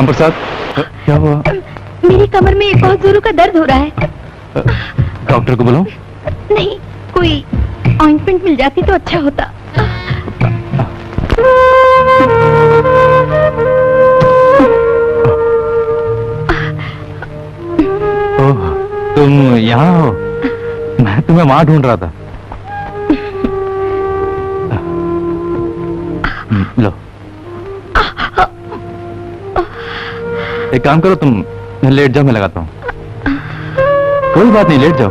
राम प्रसाद, क्या हुआ? मेरी कमर में बहुत जोरों का दर्द हो रहा है। डॉक्टर को बुलाऊं? नहीं, कोई ऑइंटमेंट मिल जाती तो अच्छा होता। ओह, तुम यहाँ हो? मैं तुम्हें वहां ढूंढ रहा था। लो, एक काम करो, तुम लेट जाओ, मैं लगाता हूँ। कोई बात नहीं, लेट जाओ।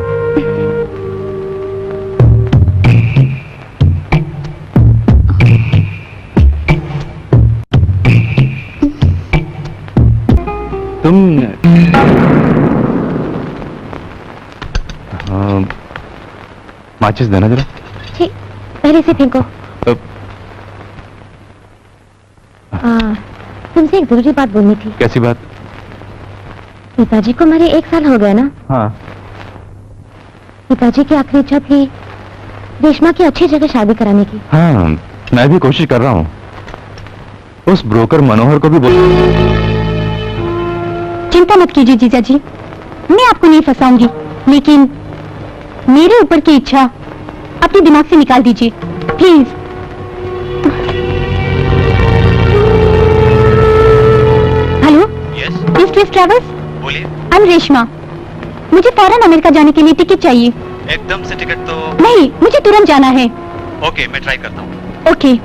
तुम माचिस देना जरा। ठीक, पहले से फेंको। तुमसे एक जरूरी बात बोलनी थी। कैसी बात? पिताजी को मरे 1 साल हो गया ना? हाँ। पिताजी की आखिरी इच्छा थी रेशमा की अच्छी जगह शादी कराने की। हाँ, मैं भी कोशिश कर रहा हूँ। उस ब्रोकर मनोहर को भी चिंता मत कीजिए जीजा जी, मैं आपको नहीं फंसाऊंगी, लेकिन मेरे ऊपर की इच्छा अपने दिमाग से निकाल दीजिए please. Hello, East West Travels? बोलिए। आई एम रेशमा, मुझे फौरन अमेरिका जाने के लिए टिकट चाहिए। एकदम से टिकट तो नहीं, मुझे तुरंत जाना है। ओके, मैं ट्राई करता हूँ। ओके।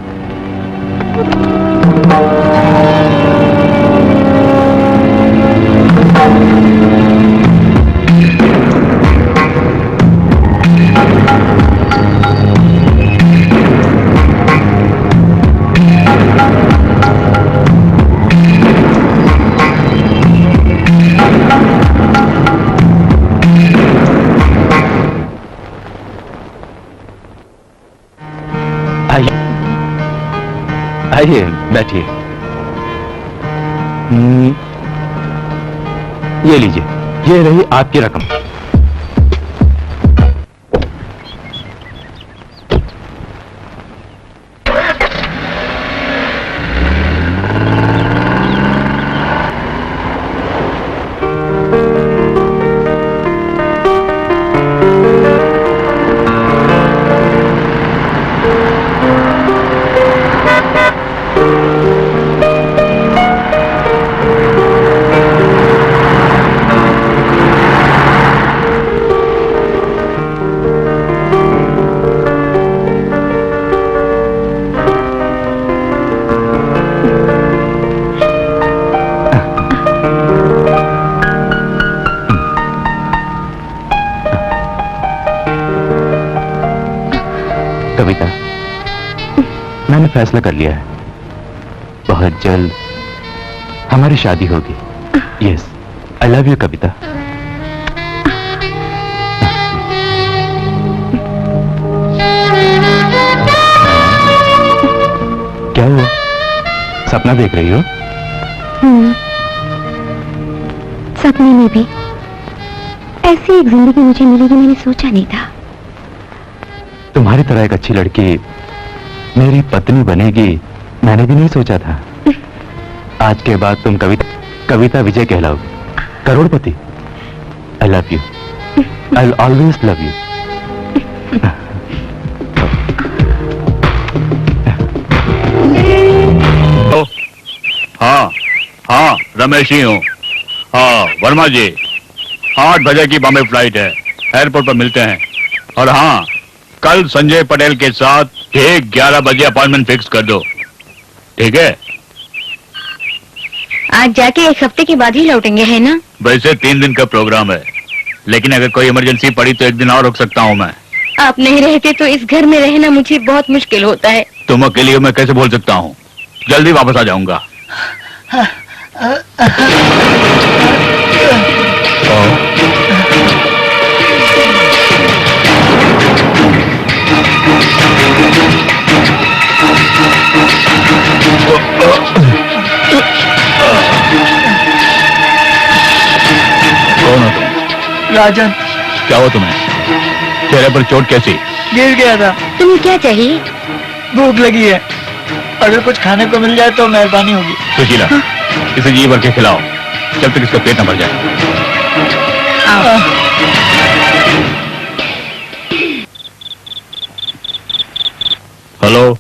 आइए, बैठिए। ये लीजिए, ये रही आपकी रकम। कविता, मैंने फैसला कर लिया है, बहुत जल्द हमारी शादी होगी। यस, आई लव यू कविता। क्या हुआ, सपना देख रही हो? सपने में भी ऐसी एक जिंदगी मुझे मिलेगी, मैंने सोचा नहीं था। तुम्हारी तरह एक अच्छी लड़की मेरी पत्नी बनेगी, मैंने भी नहीं सोचा था। आज के बाद तुम कविता विजय कहलाओगी, करोड़पति। I love you, I will always love you. हाँ हाँ, रमेश ही हूँ। हाँ वर्मा जी, 8 बजे की बॉम्बे फ्लाइट है, एयरपोर्ट पर मिलते हैं। और हाँ, कल संजय पटेल के साथ ठीक 11 बजे अपॉइंटमेंट फिक्स कर दो, ठीक है? आज जाके 1 हफ्ते के बाद ही लौटेंगे, है ना? वैसे 3 दिन का प्रोग्राम है, लेकिन अगर कोई इमरजेंसी पड़ी तो 1 दिन और रुक सकता हूँ मैं। आप नहीं रहते तो इस घर में रहना मुझे बहुत मुश्किल होता है। तुम अकेली हो, मैं कैसे बोल सकता हूँ? जल्दी वापस आ जाऊंगा। कौन हो तुम? राजन। क्या हुआ तुम्हें? चेहरे पर चोट कैसी? गिर गया था। तुम्हें क्या चाहिए? भूख लगी है, अगर कुछ खाने को मिल जाए तो मेहरबानी होगी। सुशीला, इसे जी भर के खिलाओ जब तक इसका पेट न भर जाए। हेलो,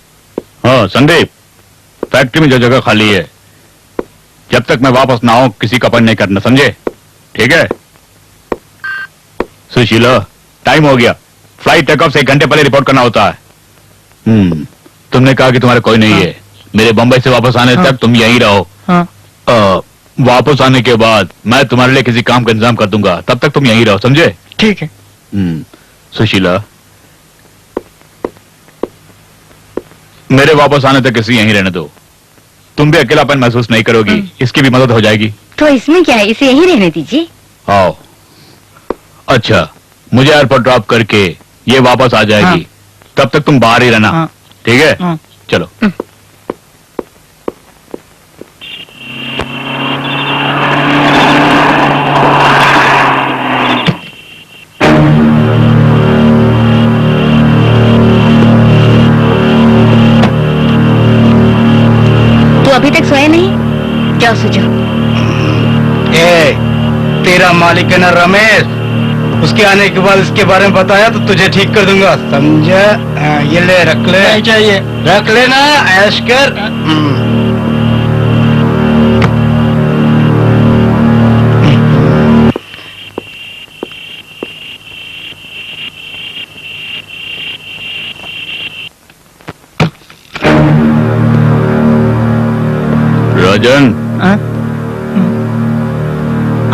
हाँ संदीप, फैक्ट्री में जो जगह खाली है, जब तक मैं वापस ना आऊं किसी का अपन नहीं करना, समझे? ठीक है? सुशीला, टाइम हो गया, फ्लाइट टेक ऑफ से 1 घंटे पहले रिपोर्ट करना होता है। तुमने कहा कि तुम्हारा कोई नहीं है, मेरे बंबई से वापस आने तक तुम यहीं रहो। वापस आने के बाद मैं तुम्हारे लिए किसी काम का इंतजाम कर दूंगा, तब तक तुम यहीं रहो, समझे? ठीक है। सुशीला, मेरे वापस आने तक इसे यहीं रहने दो। तुम भी अकेलापन महसूस नहीं करोगी, इसकी भी मदद हो जाएगी। तो इसमें क्या है, इसे यहीं रहने दीजिए। आओ। अच्छा, मुझे एयरपोर्ट ड्रॉप करके ये वापस आ जाएगी, तब तक तुम बाहर ही रहना, ठीक है? चलो। अभी तक सोया नहीं? जाओ सो जाओ। तेरा मालिक है ना रमेश, उसके आने के बाद इसके बारे में बताया तो तुझे ठीक कर दूंगा, समझा? ये ले, रख ले। नहीं चाहिए, रख लेना, ऐश कर। राजन,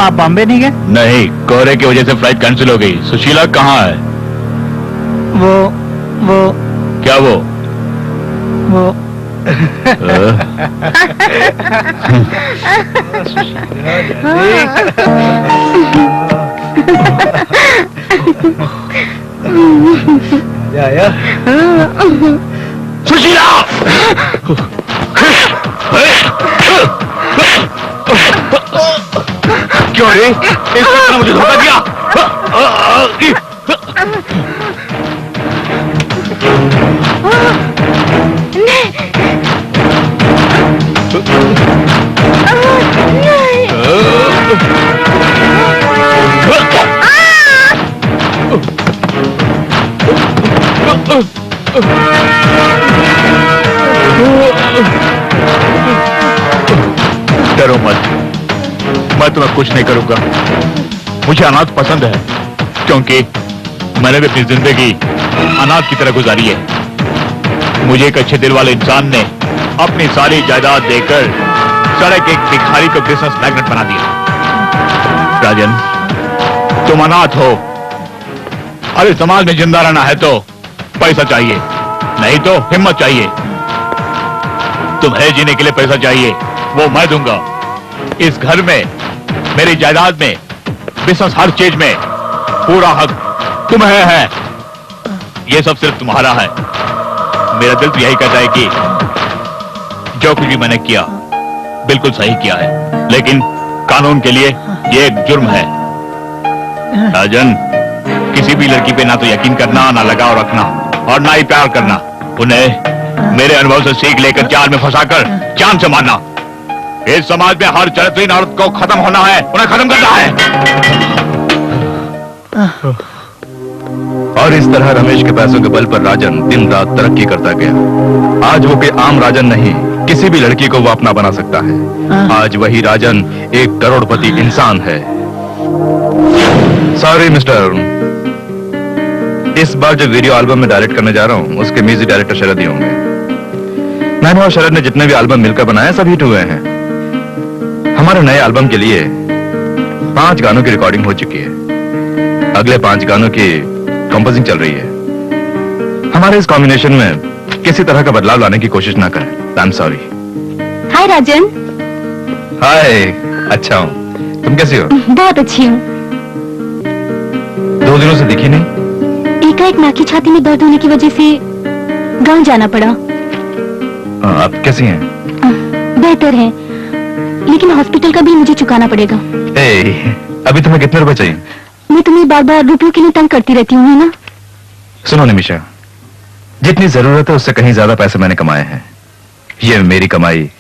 आप बॉम्बे नहीं गए? नहीं, कोहरे की वजह से फ्लाइट कैंसिल हो गई। सुशीला कहाँ है? वो क्या वो? सुशीला! क्यों रे? इसने मुझे धोखा दिया। डरो मत, मैं तुम्हें कुछ नहीं करूंगा। मुझे अनाथ पसंद है, क्योंकि मैंने भी अपनी जिंदगी अनाथ की तरह गुजारी है। मुझे एक अच्छे दिल वाले इंसान ने अपनी सारी जायदाद देकर सड़क एक भिखारी को बिजनेस मैग्नेट बना दिया। राजन, तुम अनाथ हो। अरे समाज में जिंदा रहना है तो पैसा चाहिए, नहीं तो हिम्मत चाहिए। तुम्हें जीने के लिए पैसा चाहिए, वो मैं दूंगा। इस घर में, मेरी जायदाद में, बिजनेस, हर चीज में पूरा हक तुम्हें है। ये सब सिर्फ तुम्हारा है। मेरा दिल तो यही कहता है कि जो कुछ भी मैंने किया बिल्कुल सही किया है, लेकिन कानून के लिए ये एक जुर्म है। राजन, किसी भी लड़की पे ना तो यकीन करना, ना लगाव रखना और ना ही प्यार करना। उन्हें मेरे अनुभव से सीख लेकर जाल में फंसाकर जान से मारना। इस समाज में हर चरित्रहीन औरत को खत्म होना है, उन्हें खत्म करना है। और इस तरह रमेश के पैसों के बल पर राजन दिन रात तरक्की करता गया। आज वो कोई आम राजन नहीं, किसी भी लड़की को वो अपना बना सकता है। आज वही राजन एक करोड़पति इंसान है। सॉरी मिस्टर, इस बार जो वीडियो एल्बम में डायरेक्ट करने जा रहा हूं उसके म्यूजिक डायरेक्टर शरद ही होंगे। मैंने और शरद ने जितने भी एल्बम मिलकर बनाए सब हिट हुए हैं। हमारे नए एल्बम के लिए 5 गानों की रिकॉर्डिंग हो चुकी है। अगले 5 गानों की कंपोजिंग चल रही है। हमारे इस कॉम्बिनेशन में किसी तरह का बदलाव लाने की कोशिश ना करें। आई एम सॉरी। हाय राजन। हाय, अच्छा हूँ, तुम कैसी हो? बहुत अच्छी हूँ। 2 दिनों से दिखी नहीं। एकाएक नाक की छाती में दर्द होने की वजह से गांव जाना पड़ा। आप कैसी हैं? बेहतर है, लेकिन हॉस्पिटल का बिल मुझे चुकाना पड़ेगा। अभी तुम्हें कितने रुपए चाहिए? मैं तुम्हें बार बार रुपयों के लिए तंग करती रहती हूँ, है ना? सुनो निमिषा, जितनी जरूरत है उससे कहीं ज्यादा पैसे मैंने कमाए हैं। ये मेरी कमाई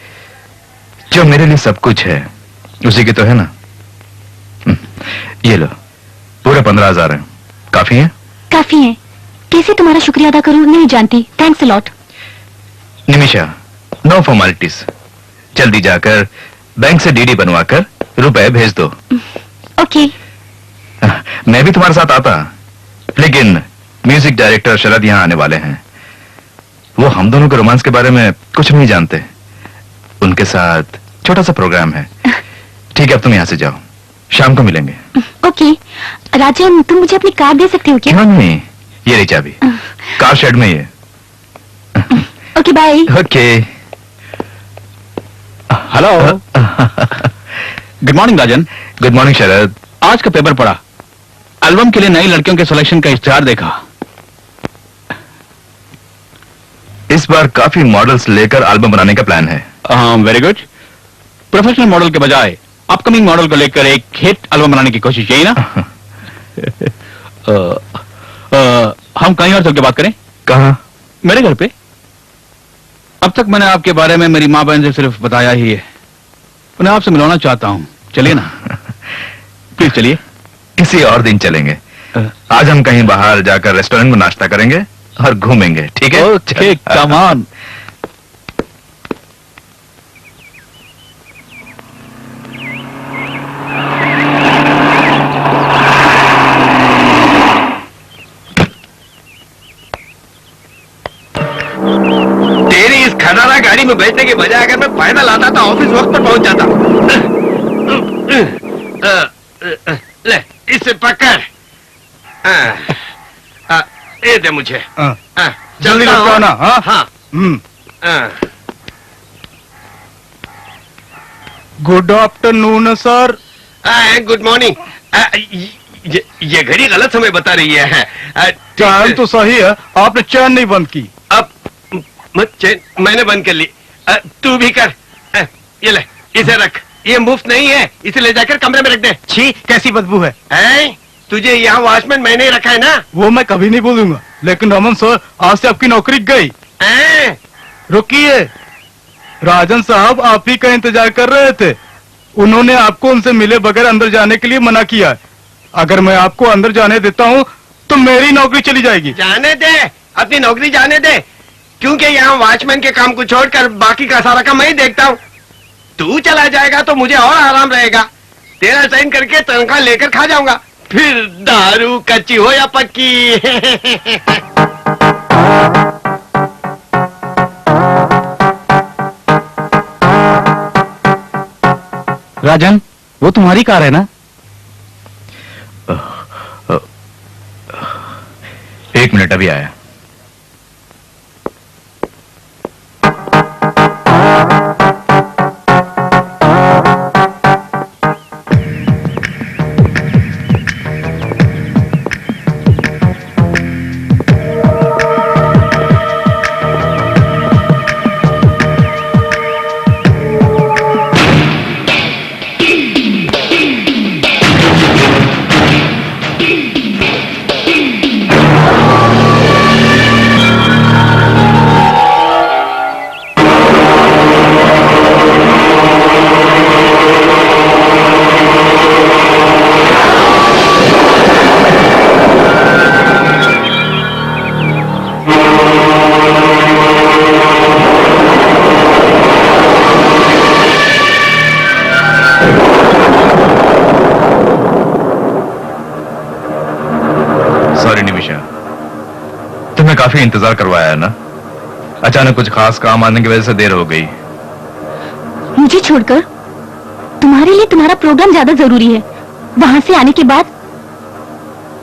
जो मेरे लिए सब कुछ है उसी की तो है ना। ये लो, पूरे 15,000 है। काफी है? काफी है। कैसे तुम्हारा शुक्रिया अदा करूं नहीं जानती। Thanks a lot. Nimisha, no formalities, जल्दी जाकर बैंक से डीडी बनवाकर रुपए भेज दो। ओके। मैं भी तुम्हारे साथ आता, लेकिन म्यूजिक डायरेक्टर शरद यहाँ आने वाले हैं। वो हम दोनों के रोमांस के बारे में कुछ नहीं जानते। उनके साथ छोटा सा प्रोग्राम है। ठीक है, अब तुम यहाँ से जाओ, शाम को मिलेंगे। ओके। राजन, तुम मुझे अपनी कार दे सकते हो क्या? क्यों नहीं, ये रही चाबी, कार शेड में ही है। Okay bye. Okay. Hello. Good morning Rajan. Good morning Sharad. आज का पेपर पढ़ा, एल्बम के लिए नई लड़कियों के सिलेक्शन का इश्तेहार देखा। इस बार काफी मॉडल्स लेकर एल्बम बनाने का प्लान है। Very good. प्रोफेशनल मॉडल के बजाय अपकमिंग मॉडल को लेकर एक हिट एल्बम बनाने की कोशिश यही ना? हम कहीं और चल के बात करें? कहाँ? मेरे घर पे। अब तक मैंने आपके बारे में मेरी माँ बहन से सिर्फ बताया ही है। उन्हें आपसे मिलवाना चाहता हूँ, चलिए ना? प्लीज चलिए। किसी और दिन चलेंगे। आज हम कहीं बाहर जाकर रेस्टोरेंट में नाश्ता करेंगे और घूमेंगे, ठीक है? Okay, come on. तेरी इस खटारा गाड़ी में बैठने के बजाय अगर मैं पैदल आता तो ऑफिस वक्त पर पहुंच जाता। ले, इसे पकड़। ये दे मुझे। जल्दी लटकाओ ना। हाँ। Good afternoon sir. Good morning. ये घड़ी गलत समय बता रही है। चैन तो सही है, आपने चैन नहीं बंद की। अब चैन मैंने बंद कर ली। तू भी कर। ये ले, इसे रख। ये मुफ्त नहीं है, इसे ले जाकर कमरे में रख दे। छी, कैसी बदबू है। तुझे यहाँ वॉचमैन मैंने ही रखा है ना? वो मैं कभी नहीं बोलूंगा, लेकिन रमन सर आज से आपकी नौकरी गई। रुकिए, राजन साहब आप ही का इंतजार कर रहे थे। उन्होंने आपको उनसे मिले बगैर अंदर जाने के लिए मना किया है। अगर मैं आपको अंदर जाने देता हूँ तो मेरी नौकरी चली जाएगी। जाने दे, अपनी नौकरी जाने दे, क्योंकि यहाँ वॉचमैन के काम को छोड़कर बाकी का सारा काम मैं ही देखता हूँ। तू चला जाएगा तो मुझे और आराम रहेगा। तेरा साइन करके तनख्वाह लेकर खा जाऊंगा, फिर दारू कच्ची हो या पक्की। राजन, वो तुम्हारी कार है ना? एक मिनट, अभी आया। सॉरी निमिषा, तुम्हें काफी इंतजार करवाया है ना? अचानक कुछ खास काम आने की वजह से देर हो गई। मुझे छोड़कर तुम्हारे लिए तुम्हारा प्रोग्राम ज्यादा जरूरी है। वहां से आने के बाद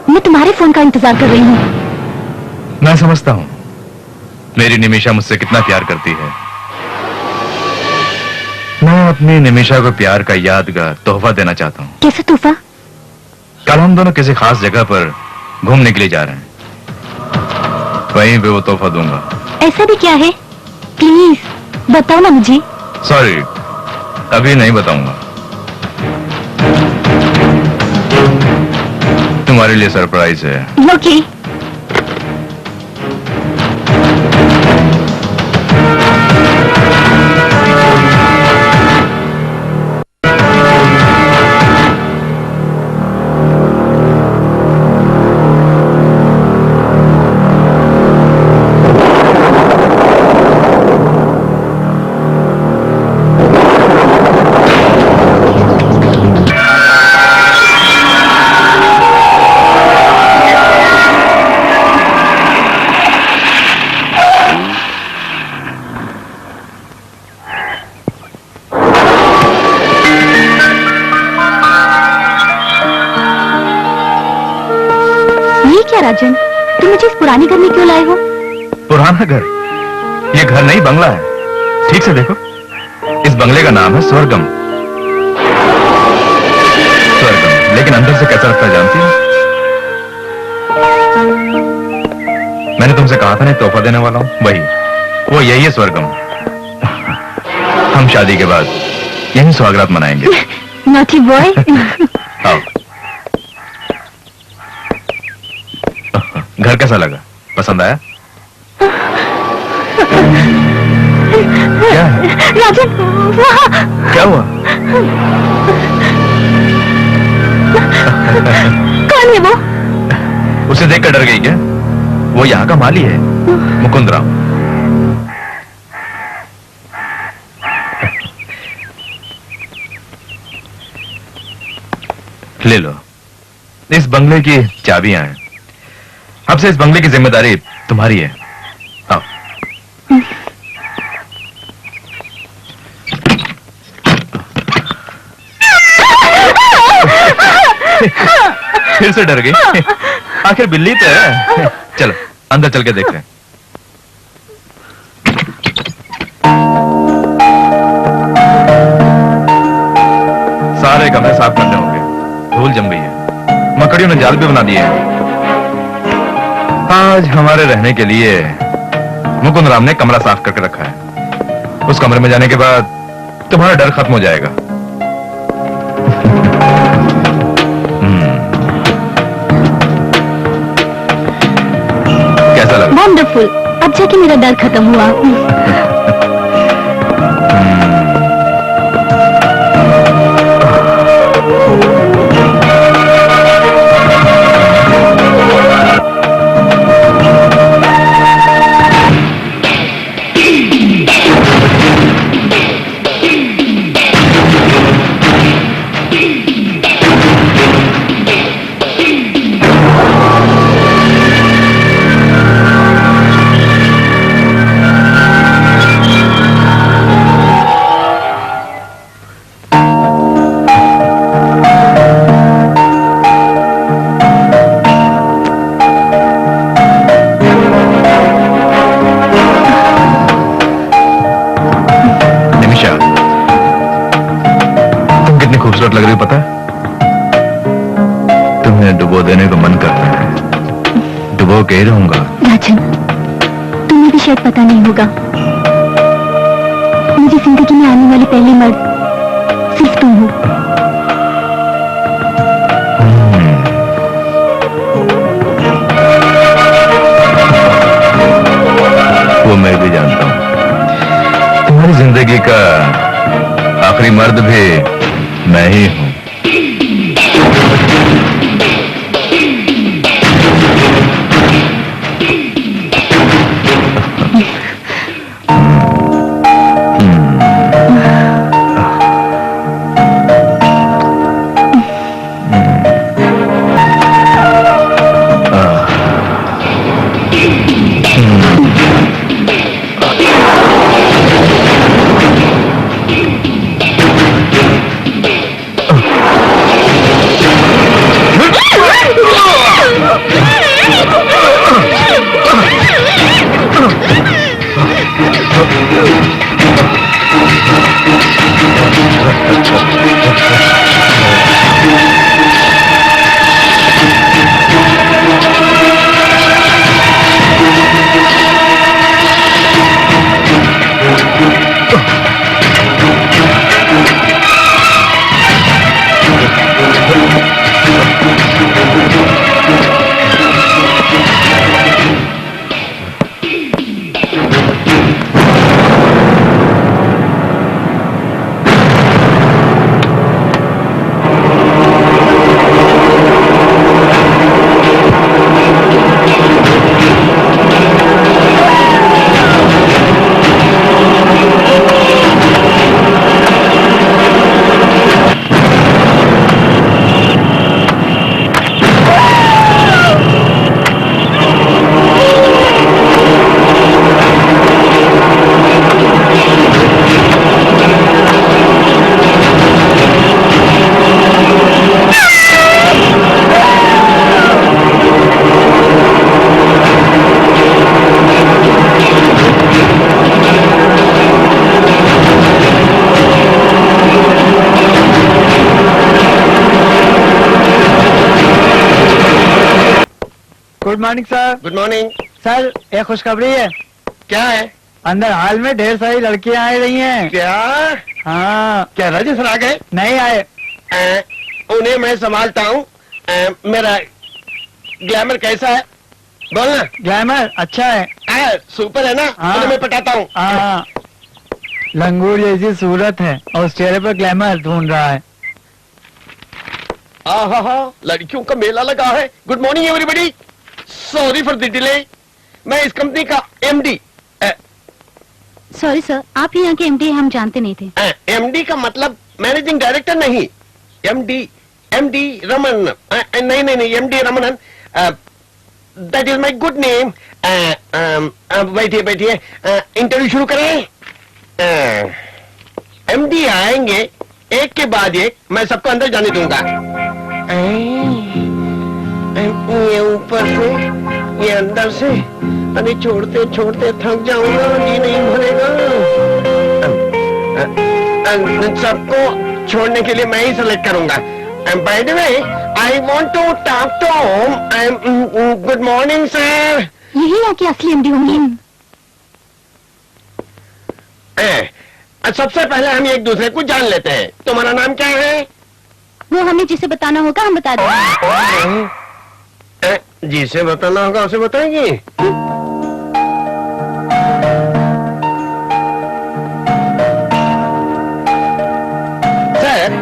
मैं तुम्हारे फोन का इंतजार कर रही हूँ। मैं समझता हूँ मेरी निमिषा मुझसे कितना प्यार करती है। मैं अपनी निमिषा को प्यार का यादगार तोहफा देना चाहता हूँ। कैसा तोहफा? कल हम दोनों किसी खास जगह पर घूमने के लिए जा रहे हैं, वहीं पे वो तोहफा दूंगा। ऐसा भी क्या है? प्लीज बताओ ना मुझे। सॉरी, अभी नहीं बताऊंगा। तुम्हारे लिए सरप्राइज है। ओके। क्या राजन, तुम मुझे इस पुराने घर में क्यों लाए हो? पुराना घर? ये घर नहीं, बंगला है। ठीक से देखो, इस बंगले का नाम है स्वर्गम। स्वर्गम, लेकिन अंदर से कैसा लगता है जानती हो? मैंने तुमसे कहा था ना तोहफा देने वाला हूं, वही, वो यही है स्वर्गम। हम शादी के बाद यही स्वागत मनाएंगे। Naughty boy. आओ। घर कैसा लगा? पसंद आया? क्या है? राजन, वहाँ। क्या हुआ? कौन है वो? उसे देखकर डर गई क्या? वो यहाँ का माली है, मुकुंद राम। ले लो, इस बंगले की चाबियां हैं। अब से इस बंगले की जिम्मेदारी तुम्हारी है। आओ। फिर से डर गई? आखिर बिल्ली तो है। चलो अंदर चल के देखते हैं। सारे कमरे साफ करने होंगे, धूल जम गई है, मकड़ियों ने जाल भी बना दिए हैं। आज हमारे रहने के लिए मुकुंद राम ने कमरा साफ करके रखा है। उस कमरे में जाने के बाद तुम्हारा डर खत्म हो जाएगा। कैसा लगा? वंडरफुल, अब जाके मेरा डर खत्म हुआ। खूबसूरत लग रही हो, पता है? तुम्हें डुबो देने को मन करता है, डुबो के ही रहूंगा। राजन, तुम्हें भी शायद पता नहीं होगा, मेरी जिंदगी में आने वाली पहली मर्द सिर्फ तुम हो। वो मैं भी जानता हूँ, तुम्हारी जिंदगी का आखिरी मर्द भी मैं ही हूं। Good morning sir. Good morning. Sir एक खुशखबरी है, क्या है? अंदर हाल में ढेर सारी लड़कियां आ रही हैं। क्या? हाँ। क्या राजे सर आ गए? नहीं आए। उन्हें मैं संभालता हूँ। मेरा ग्लैमर कैसा है? बोलना। ग्लैमर अच्छा है। सुपर है ना? हाँ। उन्हें मैं पटाता हूँ। हाँ, लंगूर जैसी सूरत है और उस चेहरे पर ग्लैमर ढूंढ रहा है। हाँ, लड़कियों का मेला लगा है। Good morning everybody, sorry for the delay. मैं इस कंपनी का एमडी। सॉरी सर, आप ही यहाँ के एमडी हम जानते नहीं थे। एमडी का मतलब मैनेजिंग डायरेक्टर नहीं, एमडी रमन। नहीं, MD Ramanan, that is my good name. बैठिए, इंटरव्यू शुरू करें। एमडी आएंगे एक के बाद एक, मैं सबको अंदर जाने दूंगा। ये ऊपर से, ये अंदर से, अरे छोड़ते छोड़ते थक जाऊंगा, जी नहीं भरेगा। सबको छोड़ने के लिए मैं ही सेलेक्ट करूंगा। By the way, I want to talk to. Good morning sir. यही यहाँ की असली एमडी होंगी। सबसे पहले हम एक दूसरे को जान लेते हैं। तुम्हारा नाम क्या है? वो हमें जिसे बताना होगा हम बता देंगे। जिसे बताना होगा उसे बताएंगी। सर,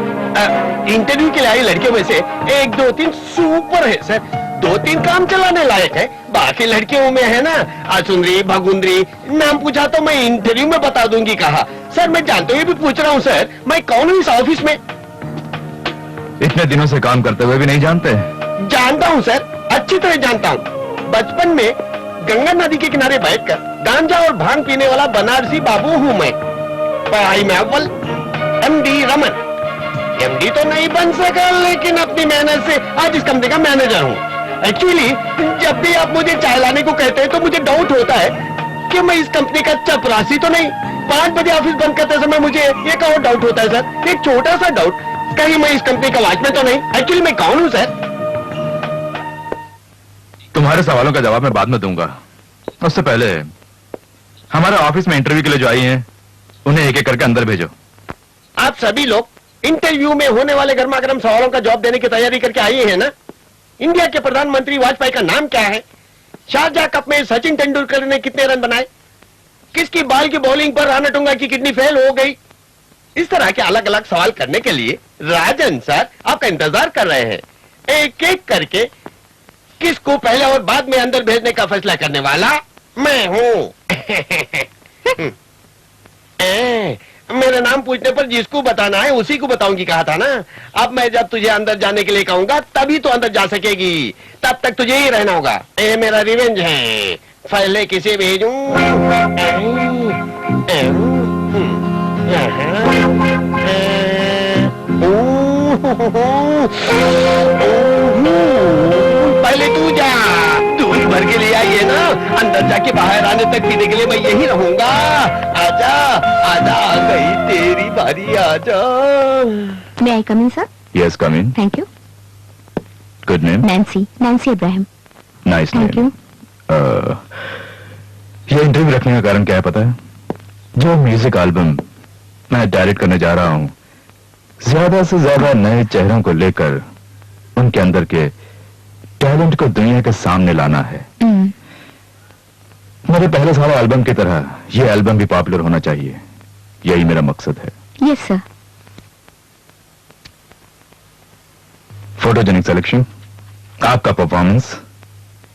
इंटरव्यू के लिए आई लड़कियों में से 1, 2, 3 सुपर है सर। 2, 3 काम चलाने लायक है, बाकी लड़कियों में है ना आसुंदरी, भगुंदरी। नाम पूछा तो मैं इंटरव्यू में बता दूंगी कहा। सर मैं जानते हुए भी पूछ रहा हूँ सर, मैं कौन हूँ इस ऑफिस में? इतने दिनों से काम करते हुए भी नहीं जानते? जानता हूँ सर, अच्छी तरह जानता हूँ। बचपन में गंगा नदी के किनारे बैठकर गांजा और भांग पीने वाला बनारसी बाबू हूँ मैं। पढ़ाई में अव्वल, एमडी रमन। एमडी तो नहीं बन सका, लेकिन अपनी मेहनत से आज इस कंपनी का मैनेजर हूँ। एक्चुअली जब भी आप मुझे चाय लाने को कहते हैं तो मुझे डाउट होता है कि मैं इस कंपनी का चपरासी तो नहीं। 5 बजे ऑफिस बंद करते समय मुझे एक और डाउट होता है सर, एक छोटा सा डाउट, कहीं मैं इस कंपनी का वॉचमैन तो नहीं। एक्चुअली मैं कौन हूँ सर? तुम्हारे सवालों का जवाब मैं बाद में दूंगा। उससे पहले हमारे ऑफिस में इंटरव्यू के लिए जो आई हैं, उन्हें एक एक करके अंदर भेजो। आप सभी लोग इंटरव्यू में होने वाले गर्मा गर्म सवालों का जवाब देने की तैयारी करके आए हैं ना? इंडिया के प्रधानमंत्री वाजपेयी का नाम क्या है? शारजाह कप में सचिन तेंदुलकर ने कितने रन बनाए? किसकी बाल की बॉलिंग पर राणा टूंगा की किडनी फेल हो गई? इस तरह के अलग अलग सवाल करने के लिए राजन सर आपका इंतजार कर रहे हैं। एक एक करके किसको पहले और बाद में अंदर भेजने का फैसला करने वाला मैं हूँ। मेरा नाम पूछने पर जिसको बताना है उसी को बताऊंगी कहा था ना। अब मैं जब तुझे अंदर जाने के लिए कहूंगा तभी तो अंदर जा सकेगी, तब तक तुझे ही रहना होगा। ये मेरा रिवेंज है, पहले किसे भेजूं? पहले तू जा, दूध भर के लिए आई है ना, अंदर जाके बाहर आने तक पीने के लिए मैं यही रहूंगा। आजा आजा, आ गई तेरी बारी, आजा। May I come in sir? Yes come in. Thank you. Good name? Nancy Ibrahim. Nice thank name. You. ये इंटरव्यू रखने का कारण क्या है पता है? जो म्यूजिक एल्बम मैं डायरेक्ट करने जा रहा हूं, ज्यादा से ज्यादा नए चेहरों को लेकर उनके अंदर के टैलेंट को दुनिया के सामने लाना है। मेरे पहले सारे एल्बम की तरह ये एल्बम भी पॉपुलर होना चाहिए, यही मेरा मकसद है। Yes sir. फोटोजेनिक सिलेक्शन, आपका परफॉर्मेंस,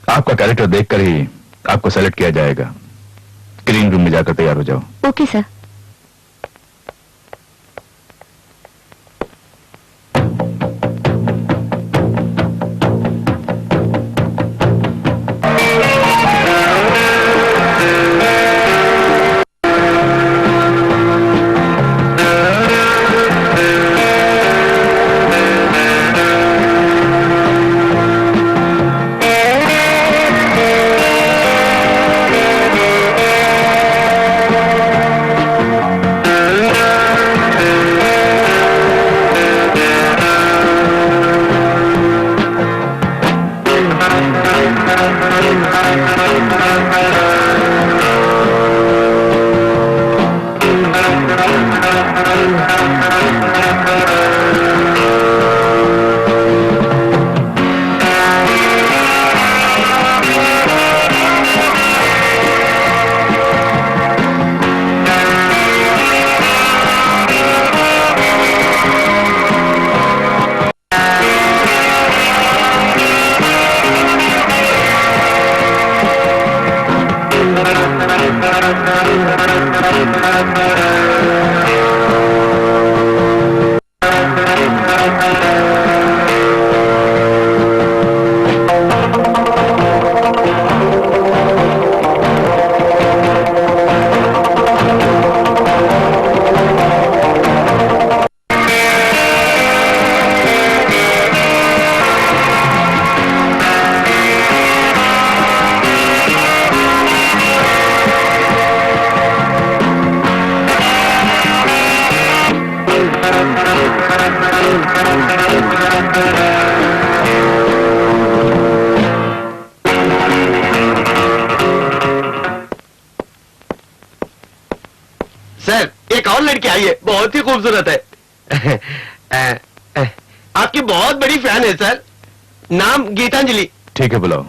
आपका कैरेक्टर देखकर ही आपको सेलेक्ट किया जाएगा। ग्रीन रूम में जाकर तैयार हो जाओ। Okay sir. बहुत बड़ी फैन है सर, नाम गीतांजलि। ठीक है, बुलाओ।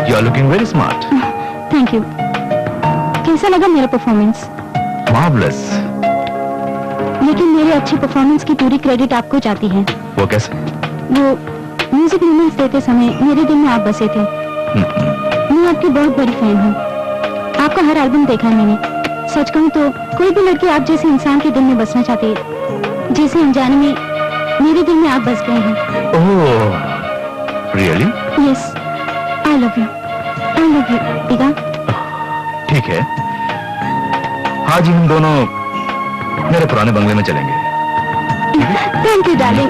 You are looking very smart. Thank you. कैसा लगा मेरा परफॉर्मेंस? Marvelous. लेकिन मेरे अच्छे परफॉर्मेंस की पूरी क्रेडिट आपको जाती है। वो कैसे? वो म्यूजिक मूवमेंट्स देते समय मेरे दिल में आप बसे थे। मैं आपकी बहुत बड़ी फैन हूँ। आपका हर एल्बम देखा है मैंने। सच कहूँ तो कोई भी लड़की आप जैसे इंसान के दिल में बसना चाहती है, जैसे अनजाने में मेरे दिल में आप बस गए हैं। Oh, really? Yes, I love you. I love you, दिगा। ठीक है, आज ही हम दोनों मेरे पुराने बंगले में चलेंगे। Thank you darling.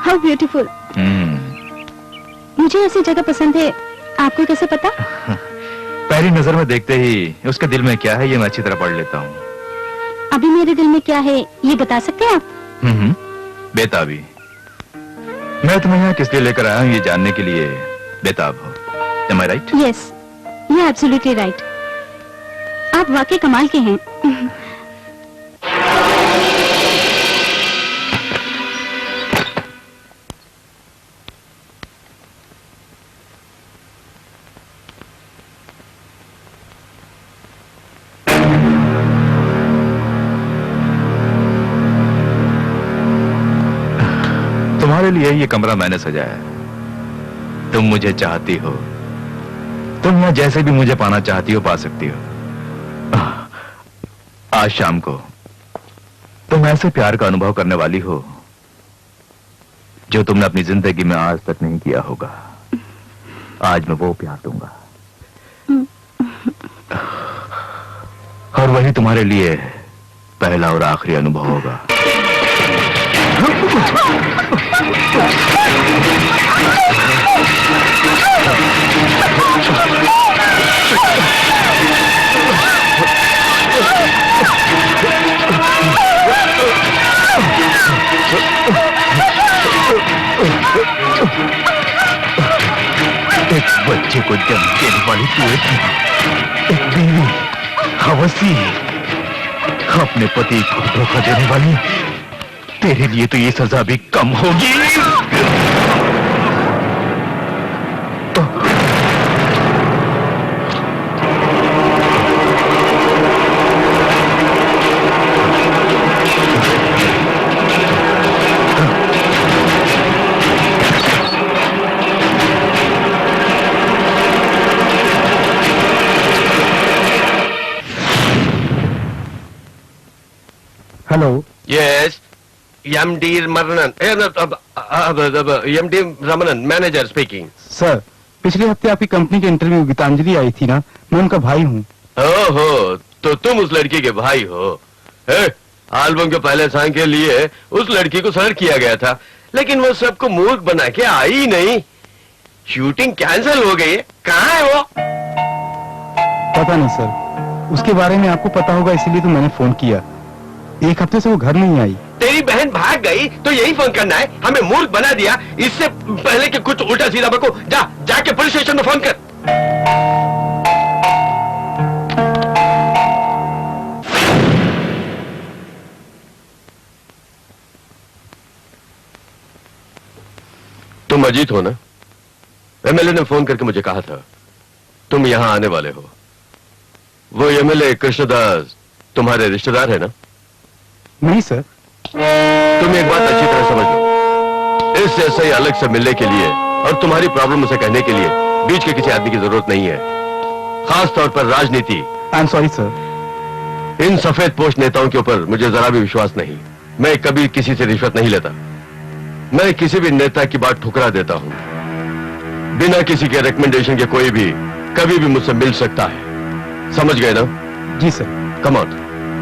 How beautiful. मुझे ऐसी जगह पसंद है, आपको कैसे पता? पहली नजर में देखते ही उसके दिल में क्या है ये मैं अच्छी तरह पढ़ लेता हूँ। अभी मेरे दिल में क्या है ये बता सकते हैं आप? बेताबी। मैं तुम्हें यहाँ किस लिए लेकर आया हूँ ये जानने के लिए बेताब हो। Am I right? Yes, you are absolutely right. आप वाकई कमाल के हैं। तुम्हारे लिए ये कमरा मैंने सजाया है। तुम मुझे चाहती हो, तुम यहाँ जैसे भी मुझे पाना चाहती हो पा सकती हो। आज शाम को तुम ऐसे प्यार का अनुभव करने वाली हो जो तुमने अपनी जिंदगी में आज तक नहीं किया होगा। आज मैं वो प्यार दूंगा और वही तुम्हारे लिए पहला और आखिरी अनुभव होगा। एक बच्चे को जन्म देने वाली तू एक बीवी हवसी, अपने पति को धोखा देने वाली, तेरे लिए तो ये सजा भी कम होगी। Hello. Yes, MD Ramanan, MD Ramanan, manager speaking. Sir, पिछले हफ्ते आपकी कंपनी के इंटरव्यू गीतांजलि आई थी ना, मैं उनका भाई हूँ। ओहो, तो तुम उस लड़की के भाई हो। एल्बम के पहले सॉन्ग के लिए उस लड़की को सेलेक्ट किया गया था, लेकिन वो सबको मूर्ख बना के आई नहीं। शूटिंग कैंसिल हो गई है। कहाँ है वो? पता नहीं सर, उसके बारे में आपको पता होगा इसीलिए तो मैंने फोन किया। एक हफ्ते से वो घर नहीं आई। तेरी बहन भाग गई तो यही फोन करना है? हमें मूर्ख बना दिया। इससे पहले कि कुछ उल्टा सीधा बको, जाके पुलिस स्टेशन में फोन कर। तुम अजीत हो ना? एमएलए ने फोन करके मुझे कहा था तुम यहां आने वाले हो। वो एमएलए कृष्णदास तुम्हारे रिश्तेदार है ना? नहीं सर। तुम एक बात अच्छी तरह समझ लो, इससे सही अलग से मिलने के लिए और तुम्हारी प्रॉब्लम उसे कहने के लिए बीच के किसी आदमी की जरूरत नहीं है, खास तौर पर राजनीति। I am sorry sir. इन सफेद पोस्ट नेताओं के ऊपर मुझे जरा भी विश्वास नहीं। मैं कभी किसी से रिश्वत नहीं लेता। मैं किसी भी नेता की बात ठुकरा देता हूं। बिना किसी के रिकमेंडेशन के कोई भी कभी भी मुझसे मिल सकता है, समझ गए ना? जी sir. Come on,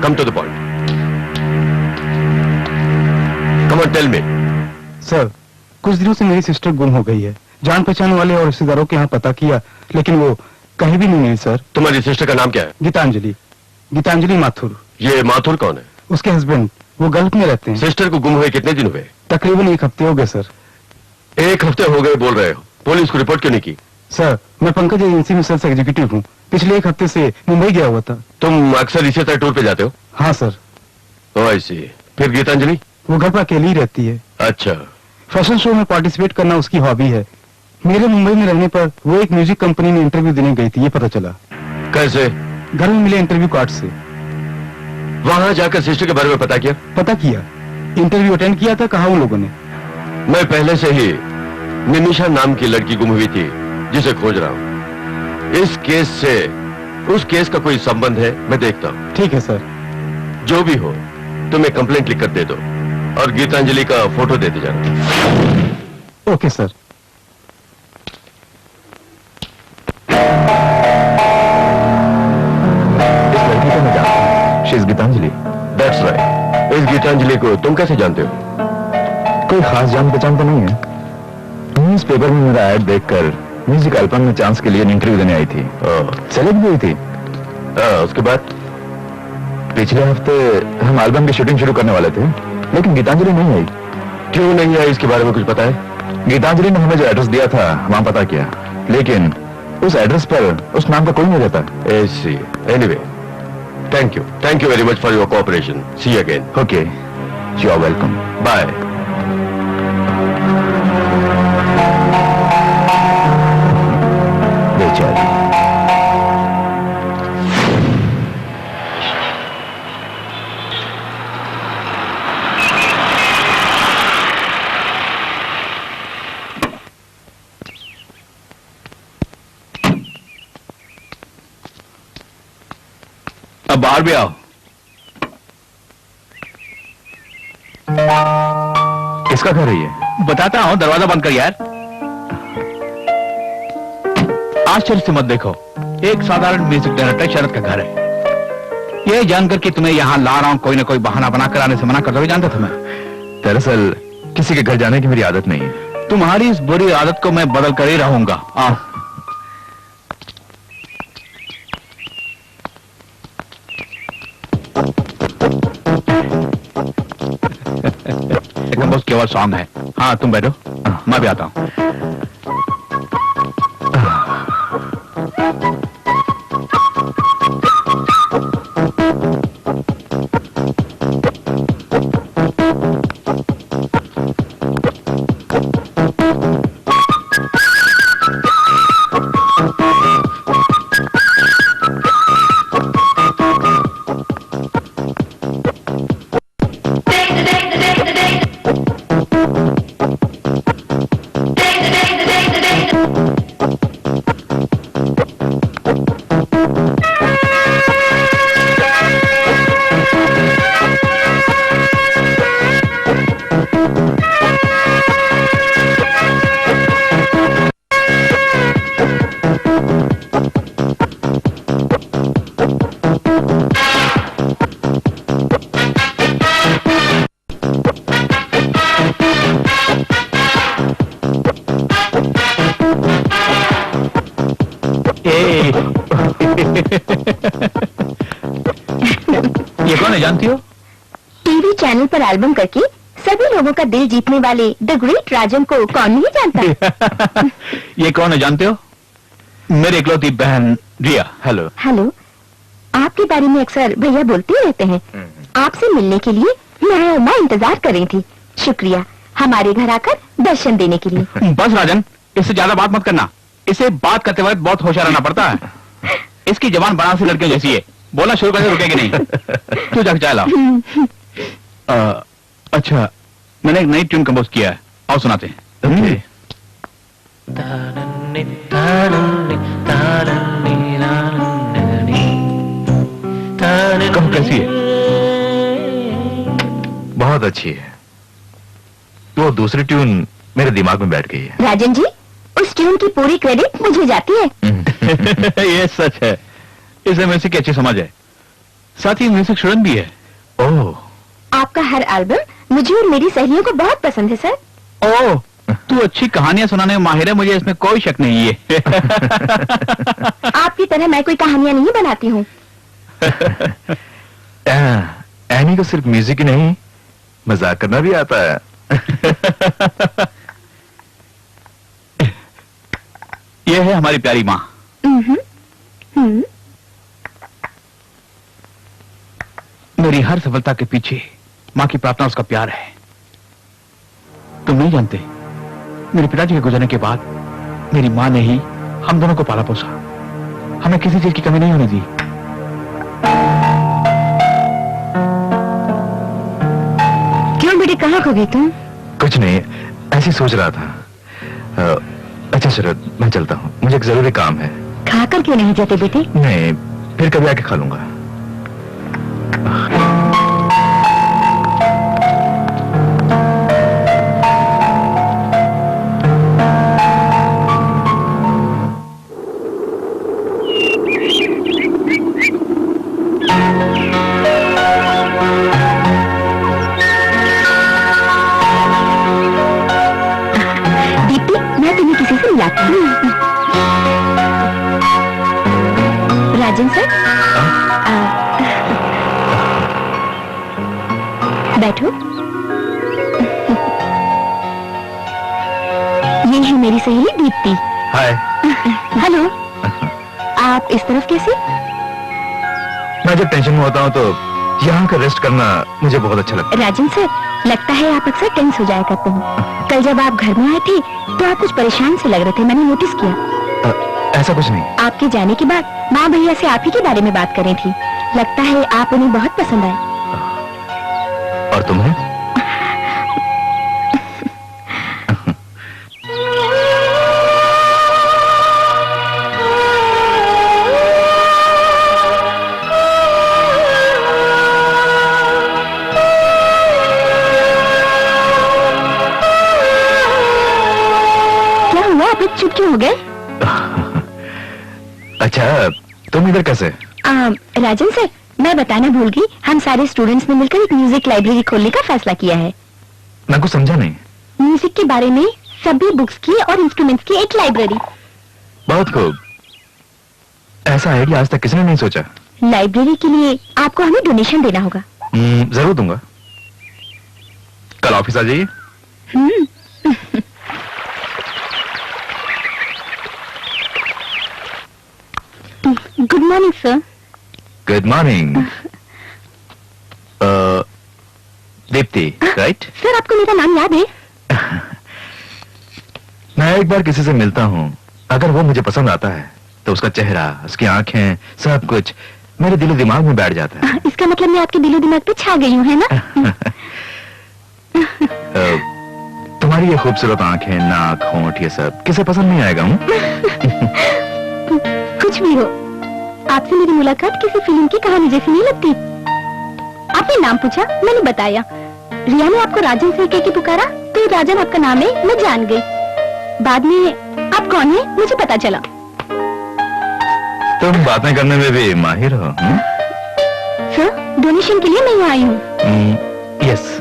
come to the point. Come on, tell me. Sir, कुछ दिनों से मेरी सिस्टर गुम हो गई है। जान पहचान वाले और रिश्तेदारों के यहाँ पता किया, लेकिन वो कहीं भी नहीं मिली सर। तुम्हारी सिस्टर का नाम क्या है? गीतांजलि, गीतांजलि माथुर। ये माथुर कौन है? उसके हस्बैंड, वो गल्फ में रहते हैं। सिस्टर को गुम हुए कितने दिन हुए? तकरीबन 1 हफ्ते हो गए सर। 1 हफ्ते हो गए बोल रहे हो? पुलिस को रिपोर्ट क्यों नहीं की? सर, मैं पंकज एजेंसी में सेल्स एग्जीक्यूटिव हूँ। पिछले 1 हफ्ते से मुंबई गया हुआ था। तुम अक्सर इसी तरह टूर पे जाते हो? हाँ सर। ओह आई सी। फिर गीतांजलि? वो घर पर अकेली ही रहती है। अच्छा। फैशन शो में पार्टिसिपेट करना उसकी हॉबी है। मेरे मुंबई में रहने पर वो एक म्यूजिक कंपनी में इंटरव्यू देने गई थी, ये पता चला। कैसे? घर में मिले इंटरव्यू कार्ड से। वहां जाकर सिस्टर के बारे में पता किया? पता किया, इंटरव्यू अटेंड किया था, कहा उन लोगों ने। मैं पहले से ही निमिषा नाम की लड़की गुम हुई थी जिसे खोज रहा हूं। इस केस से उस केस का कोई संबंध है, मैं देखता हूं। ठीक है सर। जो भी हो, तुम्हें कंप्लेंट लिख कर दे दो और गीतांजलि का फोटो देते जाना। Okay sir. इस लड़की को मैं जानता हूं, she is Gitanjali. That's right. इस गीतांजलि को तुम कैसे जानते हो? कोई खास जान पहचान तो नहीं है। न्यूज पेपर में मेरा ऐड देखकर म्यूजिक एल्बम में चांस के लिए इंटरव्यू देने आई थी। सेलेक्ट भी हुई थी। उसके बाद? पिछले हफ्ते हम एल्बम की शूटिंग शुरू करने वाले थे, लेकिन गीतांजलि नहीं आई। क्यों नहीं आई, इसके बारे में कुछ पता है? गीतांजलि ने हमें जो एड्रेस दिया था वहां पता किया, लेकिन उस एड्रेस पर उस नाम का कोई नहीं रहता। Anyway, thank you very much for your cooperation. See you again. Okay, you are welcome. Bye. बेचारी। अब बाहर भी आओ। किसका घर है ये? बताता हूँ, दरवाजा बंद कर यार। आश्चर्य से मत देखो, एक साधारण म्यूजिक डायरेक्टर शरद का घर है। ये जानकर कि तुम्हें यहाँ ला रहा हूँ, कोई ना कोई बहाना बना कर आने से मना करता हुआ जानता था मैं। दरअसल किसी के घर जाने की मेरी आदत नहीं है। तुम्हारी इस बुरी आदत को मैं बदल कर ही रहूंगा। आओ। कंपोज केवल सॉन्ग है। हाँ तुम बैठो, मैं भी आता हूँ। ये कौन है जानती हो? टीवी चैनल पर एल्बम करके सभी लोगों का दिल जीतने वाले द ग्रेट राजन को कौन नहीं जानता। ये कौन है जानते हो? मेरी इकलौती बहन रिया। हेलो। हेलो, आपके बारे में अक्सर भैया बोलते ही रहते हैं। आपसे मिलने के लिए मैं और माँ इंतजार कर रही थी। शुक्रिया हमारे घर आकर दर्शन देने के लिए। बस राजन, इससे ज्यादा बात मत करना। इसे बात करते वक्त बहुत होशियार रहना पड़ता है। इसकी जबान बनारसी लड़कियों जैसी है, बोलना शुरू करके रुकेगी नहीं। तू जाके चाय लाओ। अच्छा, मैंने एक नई ट्यून कंपोज किया है, आओ सुनाते हैं। ओके। कहो कैसी है? बहुत अच्छी है। वो दूसरी ट्यून मेरे दिमाग में बैठ गई है। राजन जी, उस कि उनकी पूरी क्रेडिट मुझे जाती है। ये सच है, इसे म्यूजिक की अच्छी समझ है, साथ ही म्यूजिक स्टूडेंट भी है। ओह, आपका हर एल्बम मुझे और मेरी सहेलियों को बहुत पसंद है सर। ओह, तू अच्छी कहानियां सुनाने में माहिर है, मुझे इसमें कोई शक नहीं है। आपकी तरह मैं कोई कहानियां नहीं बनाती हूँ। एनी को सिर्फ म्यूजिक ही नहीं, मजाक करना भी आता है। यह है हमारी प्यारी माँ। मेरी हर सफलता के पीछे माँ की प्रार्थना, उसका प्यार है। तुम नहीं जानते, मेरे पिताजी के गुजरने के बाद मेरी माँ ने ही हम दोनों को पाला पोसा, हमें किसी चीज की कमी नहीं होने दी। क्यों बेटे, कहाँ खो गई तुम? कुछ नहीं, ऐसे सोच रहा था। अच्छा शरद, मैं चलता हूँ, मुझे एक जरूरी काम है। खाकर क्यों नहीं जाते बेटे? नहीं, फिर कभी आके खा लूंगा। राजन सर, बैठो। ये है मेरी सहेली दीप्ति। हाय। हेलो। आप इस तरफ कैसे? मैं जब टेंशन में होता हूँ तो यहाँ का रेस्ट करना मुझे बहुत अच्छा लगता है। राजन सर, लगता है आप अक्सर टेंस हो जाया करते हैं। कल जब आप घर में आए थे तो आप कुछ परेशान से लग रहे थे, मैंने नोटिस किया। ऐसा कुछ नहीं। आपके जाने के बाद माँ भैया से आप ही के बारे में बात कर रही थी। लगता है आप उन्हें बहुत पसंद आए। और तुम्हें? क्या हुआ, आप चुप क्यों हो गए? अच्छा, तुम इधर कैसे? राजन सर, मैं बताना भूल गई, हम सारे स्टूडेंट्स ने मिलकर एक म्यूजिक लाइब्रेरी खोलने का फैसला किया है। मैं कुछ समझा नहीं। म्यूजिक के बारे में सभी बुक्स की और इंस्ट्रूमेंट्स की एक लाइब्रेरी। बहुत खूब। ऐसा आइडिया आज तक किसी ने नहीं सोचा। लाइब्रेरी के लिए आपको हमें डोनेशन देना होगा। जरूर दूंगा। कल ऑफिस आ जाइए। Good morning sir. Good morning. Deepti, right? Sir, आपको मेरा नाम याद है? मैं एक बार किसी से मिलता हूँ, अगर वो मुझे पसंद आता है तो उसका चेहरा, उसकी आंखें, सब कुछ मेरे दिलो दिमाग में बैठ जाता है। इसका मतलब मैं आपके दिलो दिमाग पे छा गई हूँ, है ना? तुम्हारी ये खूबसूरत आंखें, नाक, होंठ, ये सब किसे पसंद नहीं आएगा? कुछ भी हो, आपसे मेरी मुलाकात किसी फिल्म की कहानी जैसी नहीं लगती। आपने नाम पूछा, मैंने बताया। रिया ने आपको राजन से कह के पुकारा तो राजन आपका नाम है, मैं जान गई। बाद में आप कौन है मुझे पता चला। तुम बातें करने में भी माहिर हो। सर, डोनेशन के लिए मैं यहाँ आई हूँ। यस।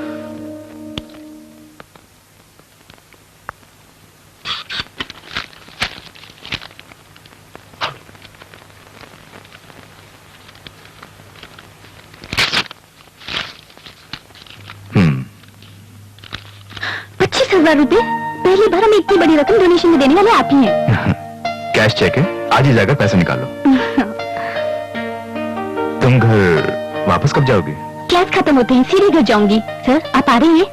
₹25,000। पहली बार हमें इतनी बड़ी रकम डोनेशन में देने वाले आप ही हैं। कैश चेक है, आज ही जाकर पैसे निकालो। तुम घर वापस कब जाओगी? क्लास खत्म होते ही सीधे घर जाऊंगी। सर, आप आ रहे हैं?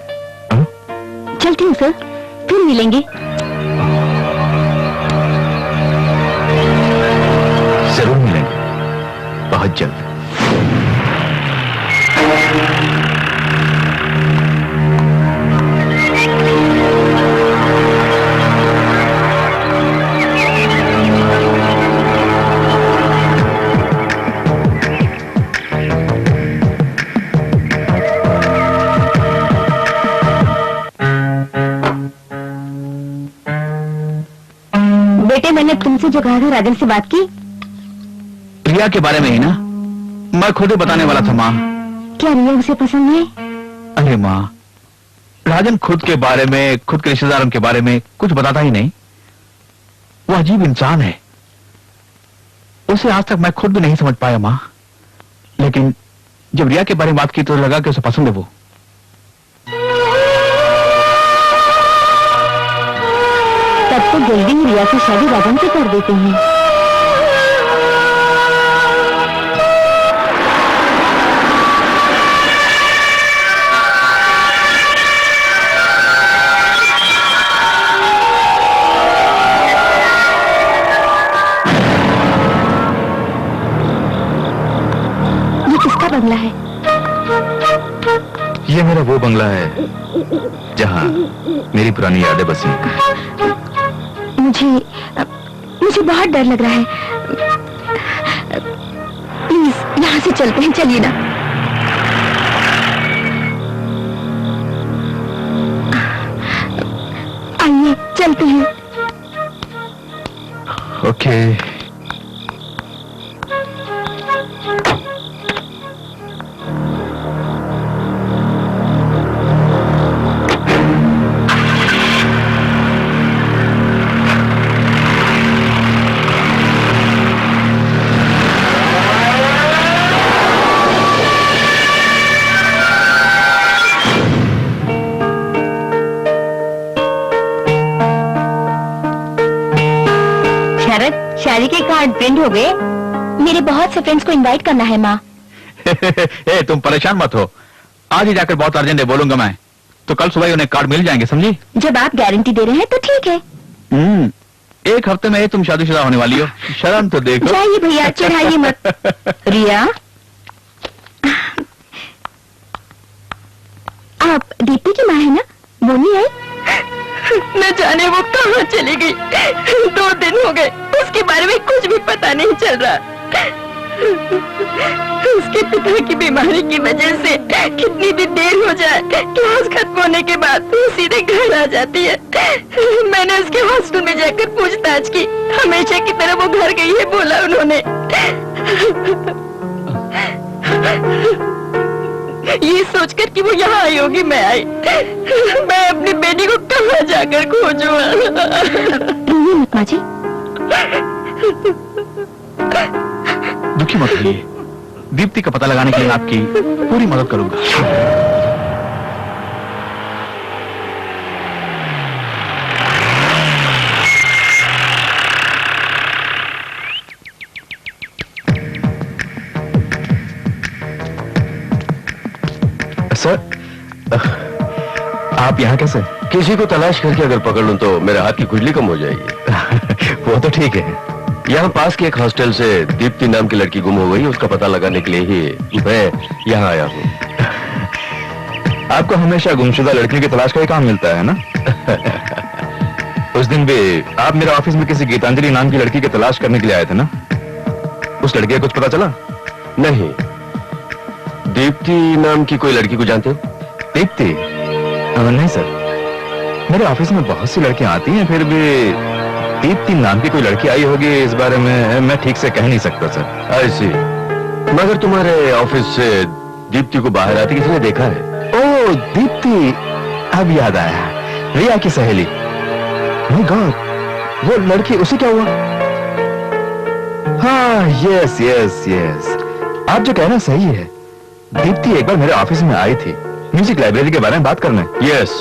चलती हूँ सर, फिर मिलेंगे। जरूर मिलेंगे, बहुत जल्द। जो कहा था राजन से बात की? रिया के बारे में ही ना, मैं खुद ही बताने वाला था माँ। क्या रिया उसे पसंद है? अरे माँ, राजन खुद के बारे में, खुद के रिश्तेदारों के बारे में कुछ बताता ही नहीं। वो अजीब इंसान है, उसे आज तक मैं खुद भी नहीं समझ पाया माँ। लेकिन जब रिया के बारे में बात की तो लगा कि उसे पसंद है वो। तब तो जल्दी ही रिया की शादी राजन से कर देते हैं। ये किसका बंगला है? ये मेरा वो बंगला है जहाँ मेरी पुरानी यादें बसी हैं। मुझे बहुत डर लग रहा है। प्लीज यहाँ से चलते हैं, चलिए ना। आइए चलते हैं। ओके। शादी के कार्ड प्रिंट हो गए। मेरे बहुत से फ्रेंड्स को इनवाइट करना है माँ। ए, तुम परेशान मत हो, आज ही जाकर बहुत अर्जेंट है बोलूंगा मैं, तो कल सुबह ही उन्हें कार्ड मिल जाएंगे, समझी? जब आप गारंटी दे रहे हैं तो ठीक है। एक हफ्ते में तुम शादीशुदा होने वाली हो, शर्म तो देखो। जाइए भैया, चिढ़ाइए मत। रिया, आप दीप्ति की माँ है ना? वो नहीं आई? न जाने वो कहाँ चली गई। 2 दिन हो गए, उसके बारे में कुछ भी पता नहीं चल रहा। उसके पिता की बीमारी की वजह से कितनी भी देर हो जाए, क्लास खत्म होने के बाद वो सीधे घर आ जाती है। मैंने उसके हॉस्टल में जाकर पूछताछ की, हमेशा की तरह वो घर गई है बोला उन्होंने। ये सोचकर कि वो यहाँ आई होगी मैं आई। मैं अपनी बेटी को कहाँ जाकर खोजूं? माँ जी, दुखी मत होइए, दीप्ति का पता लगाने के लिए आपकी पूरी मदद करूंगा। सर, आप यहाँ कैसे? किसी को तलाश करके अगर पकड़ लूं तो मेरे हाथ की खुजली कम हो जाएगी। वो तो ठीक है। यहाँ पास के एक हॉस्टल से दीप्ति नाम की लड़की गुम हो गई, उसका पता लगाने के लिए ही मैं यहाँ आया हूँ। आपको हमेशा गुमशुदा लड़कियों की तलाश का ही काम मिलता है ना? उस दिन भी आप मेरे ऑफिस में किसी गीतांजलि नाम की लड़की की तलाश करने के लिए आए थे ना? उस लड़की का कुछ पता चला? नहीं। दीप्ति नाम की कोई लड़की को जानते हो? दीप्ति? नहीं सर, मेरे ऑफिस में बहुत सी लड़कियां आती हैं, फिर भी दीप्ति नाम की कोई लड़की आई होगी इस बारे में मैं ठीक से कह नहीं सकता सर। ऐसी, मगर तुम्हारे ऑफिस से दीप्ति को बाहर आती किसी ने देखा है? ओह दीप्ति, अब याद आया, रिया की सहेली। माय गॉड, वो लड़की, उसे क्या हुआ? हाँ, यस यस यस, आप जो कहना सही है। दीप्ति एक बार मेरे ऑफिस में आई थी म्यूजिक लाइब्रेरी के बारे में बात करने। यस,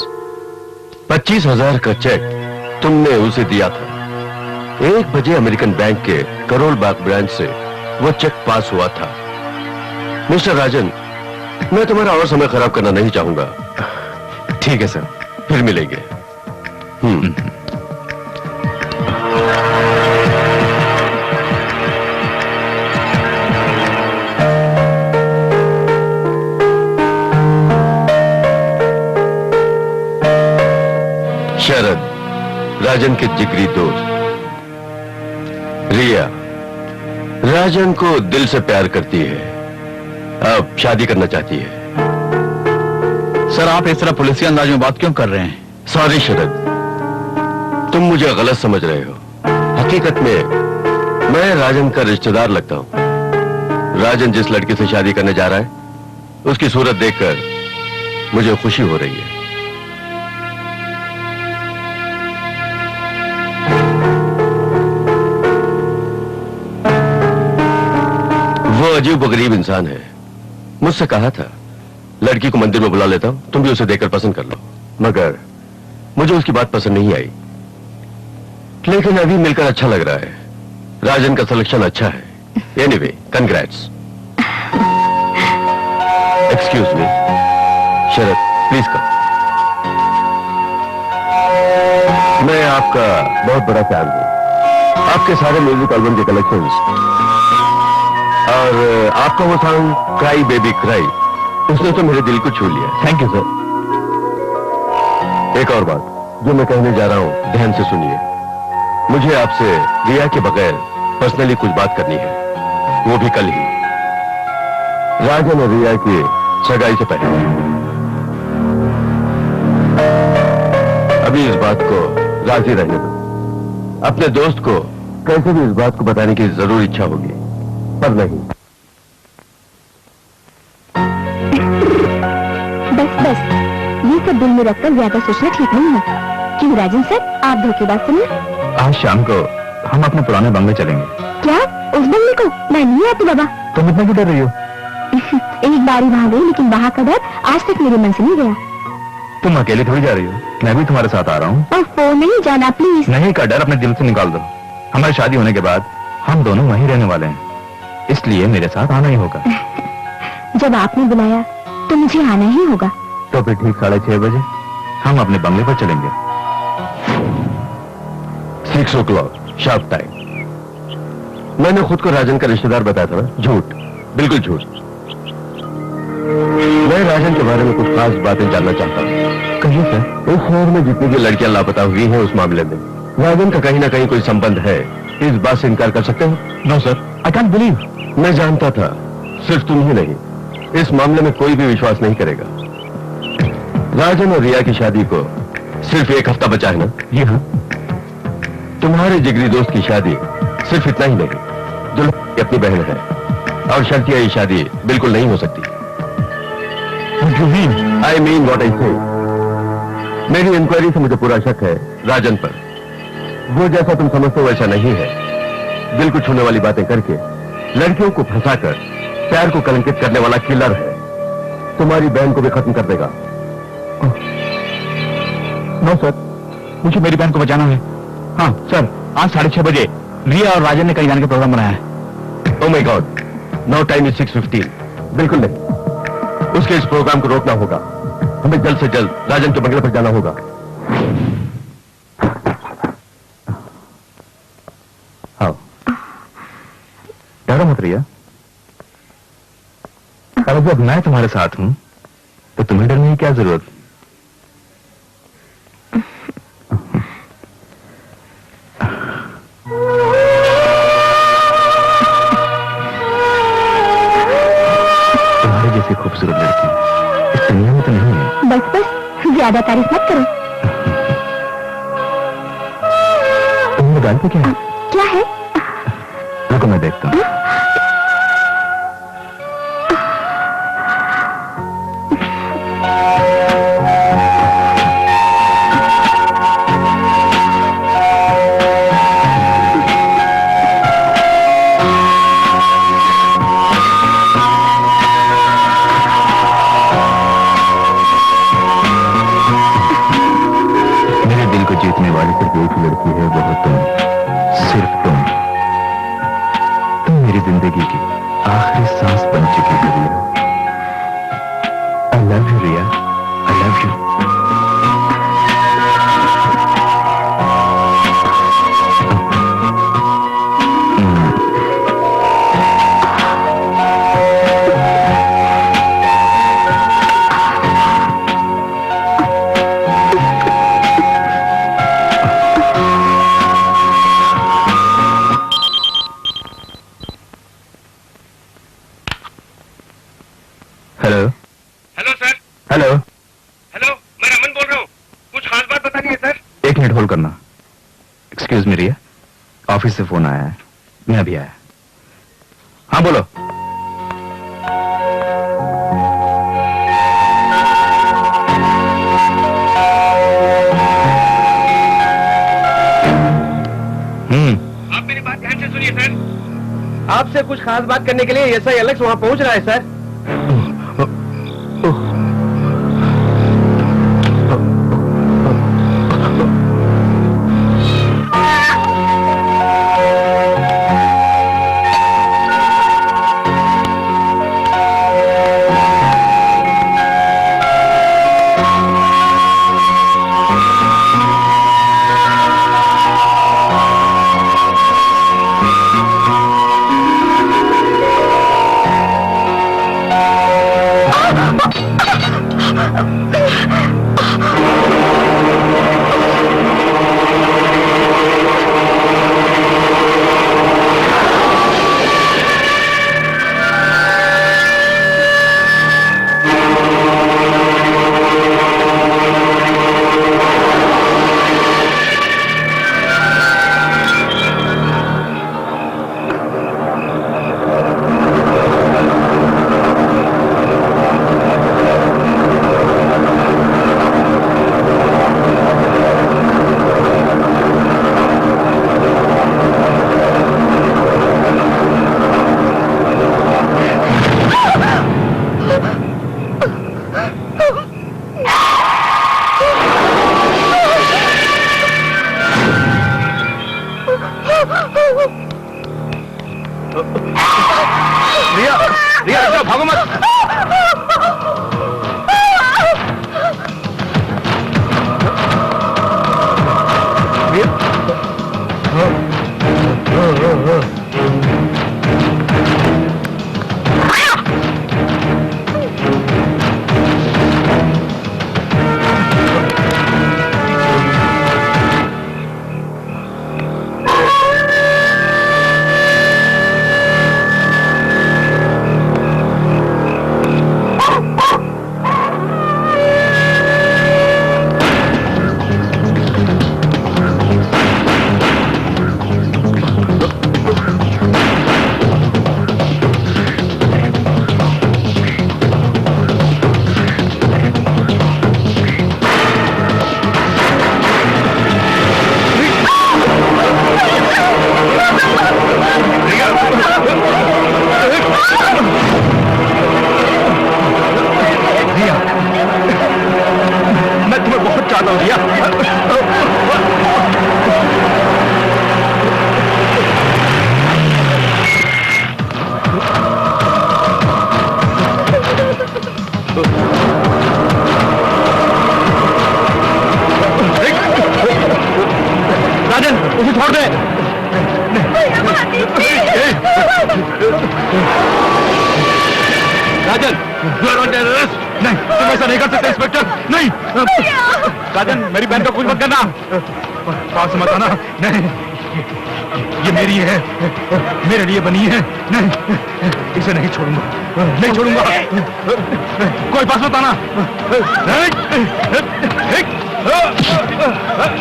25,000 का चेक तुमने उसे दिया था। 1 बजे अमेरिकन बैंक के करोल बाग ब्रांच से वो चेक पास हुआ था। मिस्टर राजन, मैं तुम्हारा और समय खराब करना नहीं चाहूंगा। ठीक है सर, फिर मिलेंगे। शरद, राजन के जिगरी दोस्त। रिया राजन को दिल से प्यार करती है, अब शादी करना चाहती है। सर, आप इस तरह पुलिसिया अंदाज में बात क्यों कर रहे हैं? सॉरी शरद, तुम मुझे गलत समझ रहे हो। हकीकत में मैं राजन का रिश्तेदार लगता हूँ। राजन जिस लड़की से शादी करने जा रहा है, उसकी सूरत देखकर मुझे खुशी हो रही है। वो अजीब व गरीब इंसान है। मुझसे कहा था लड़की को मंदिर में बुला लेता हूं, तुम भी उसे देखकर पसंद कर लो, मगर मुझे उसकी बात पसंद नहीं आई। लेकिन अभी मिलकर अच्छा लग रहा है। राजन का सिलेक्शन अच्छा है। Anyway, congrats. Excuse me, Sharad please come. मैं आपका बहुत बड़ा फैन हूं। आपके सारे म्यूजिक एल्बम के कलेक्शंस और आपका वो सॉन्ग क्राई बेबी क्राई, उसने तो मेरे दिल को छू लिया। Thank you sir. एक और बात जो मैं कहने जा रहा हूं, ध्यान से सुनिए। मुझे आपसे रिया के बगैर पर्सनली कुछ बात करनी है, वो भी कल ही, राजन और रिया की सगाई से पहले। अभी इस बात को राजी रहने दो। अपने दोस्त को कैसे भी इस बात को बताने की जरूर इच्छा होगी, पर नहीं। बस बस, ये सब दिल में रखकर ज्यादा सोचना ठीक नहीं है। क्यों राजन सर, आप धोखेबाज सुनिए। आज शाम को हम अपने पुराने बंगले चलेंगे। क्या उस बंगले को? मैं नहीं आती बाबा। तुम इतना क्यों डर रही हो? एक बार ही वहाँ गई, लेकिन वहाँ का डर आज तक मेरे मन से नहीं गया। तुम अकेली थोड़ी जा रही हो, मैं भी तुम्हारे साथ आ रहा हूँ। ओफो, नहीं जाना प्लीज। नहीं का डर अपने दिल से निकाल दो। हमारी शादी होने के बाद हम दोनों वहीं रहने वाले हैं, इसलिए मेरे साथ आना ही होगा। जब आपने बुलाया तो मुझे आना ही होगा। तो फिर ठीक 6:30 बजे हम अपने बंगले पर चलेंगे। 6 o'clock शार्प टाइम। मैंने खुद को राजन का रिश्तेदार बताया था ना? झूठ, बिल्कुल झूठ। मैं राजन के बारे में कुछ खास बातें जानना चाहता हूँ। कहिए सर। इस शहर में जितनी भी लड़कियां लापता हुई हैं, उस मामले में राजन का कहीं ना कहीं कोई संबंध है, इस बात से इनकार कर सकते हो? No sir, I can't believe. मैं जानता था, सिर्फ तुम ही नहीं, इस मामले में कोई भी विश्वास नहीं करेगा। राजन और रिया की शादी को सिर्फ 1 हफ्ता बचा है ना? जी हाँ। तुम्हारे जिगरी दोस्त की शादी सिर्फ इतना ही नहीं, दुल्हन की अपनी बहन है, और शर्तिया ये शादी बिल्कुल नहीं हो सकती। आई मीन व्हाट आई से। मेरी इंक्वायरी से मुझे पूरा शक है राजन पर। वो जैसा तुम समझते हो वैसा नहीं है। दिल को छूने वाली बातें करके लड़कियों को फंसाकर प्यार को कलंकित करने वाला किलर है। तुम्हारी बहन को भी खत्म कर देगा। नो सर, मुझे मेरी बहन को बचाना है। हाँ सर, आज 6:30 बजे रिया और राजन ने कहीं जाने का प्रोग्राम बनाया है। Oh my God, now time is 6:15। बिल्कुल नहीं, उसके इस प्रोग्राम को रोकना होगा। हमें जल्द से जल्द राजन के बंगले पर जाना होगा। हाँ, डरो मत रिया। अब जब मैं तुम्हारे साथ हूं तो तुम्हें डरने की क्या जरूरत? तुम्हारी जैसी खूबसूरत लड़की इस दुनिया में तो नहीं है। बस बस, ज्यादा तारीफ मत करो। तुम्हारे गाल पे क्या है? क्या है? रुको मैं देखता हूँ। जीतने वाली सिर्फ एक ही लड़की है, वो है तुम, सिर्फ तुम। तुम मेरी जिंदगी की आखिरी सांस बन चुकी है Riya. I love you Riya, I love you. Hello hello sir. Hello, hello, मैं रमन बोल रहा हूँ। कुछ खास बात बतानी है सर। 1 मिनट होल्ड करना। एक्सक्यूज मी रिया, ऑफिस से फोन आया है। मैं अभी आया। हाँ बोलो। आप मेरी बात ध्यान से सुनिए सर। आपसे कुछ खास बात करने के लिए एसआई एलेक्स वहां पहुंच रहा है सर। रिया, रिया, भागो मत। राजन, उसे छोड़ दे। राजन, नहीं, तुम ऐसा नहीं कर सकते इंस्पेक्टर, नहीं। राजन, मेरी बहन का कुछ मत करना। पास मत आना। नहीं, ये मेरी है, मेरे लिए बनी है। नहीं, इसे नहीं छोड़ूंगा, नहीं छोड़ूंगा। कोई पास मत आना।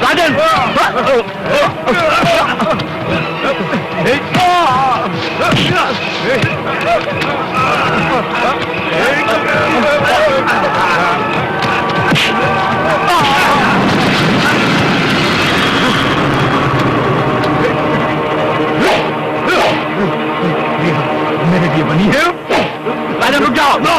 राजन, मेरे लिए बनी है। राजन, रुक जाओ। नो।